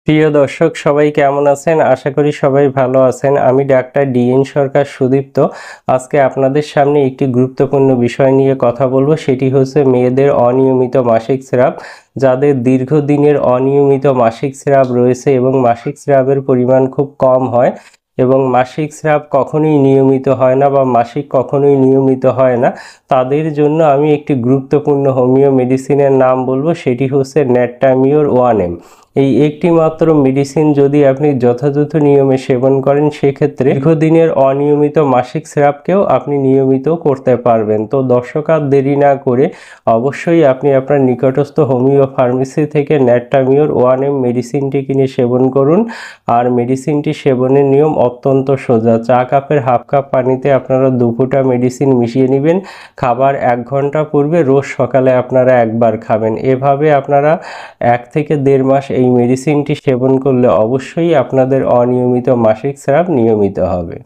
প্রিয় দর্শক সবাই কেমন আছেন? আশা করি সবাই ভালো আছেন। আমি ডাক্তার ডিএন সরকার সুদীপ্ত। আজকে আপনাদের সামনে একটি গুরুত্বপূর্ণ বিষয় নিয়ে কথা বলবো। সেটি হচ্ছে মেয়েদের অনিয়মিত মাসিক স্রাব। যাদের দীর্ঘদিনের অনিয়মিত মাসিক স্রাব রয়েছে এবং মাসিক স্রাবের পরিমাণ খুব কম হয় এবং মাসিক স্রাব কখনোই নিয়মিত হয় না বা মাসিক কখনোই নিয়মিত হয় না, তাদের জন্য আমি একটি গুরুত্বপূর্ণ হোমিও মেডিসিনের নাম বলবো। সেটি হচ্ছে ন্যাট্টামিওর 1M। এই একটি মাত্র মেডিসিন যদি আপনি যথাযথ নিয়মে সেবন করেন, সেক্ষেত্রে দীর্ঘদিনের অনিয়মিত মাসিক স্রাবকেও আপনি নিয়মিত করতে পারবেন। তো দর্শক, আর দেরি না করে অবশ্যই আপনি আপনার নিকটস্থ হোমিও ফার্মেসি থেকে ন্যাট্টামিওর 1M মেডিসিনটি কিনে সেবন করুন। আর মেডিসিনটি সেবনের নিয়ম অত্যন্ত সোজা। চা কাপের হাফ কাপ পানিতে আপনারা 2 ফোঁটা মেডিসিন মিশিয়ে নেবেন। খাবার 1 ঘন্টা পূর্বে রোজ সকালে আপনারা একবার খাবেন। এভাবে আপনারা 1 থেকে 1.5 মাস এই মেডিসিনটি সেবন করলে অবশ্যই আপনাদের অনিয়মিত মাসিক স্রাব নিয়মিত হবে।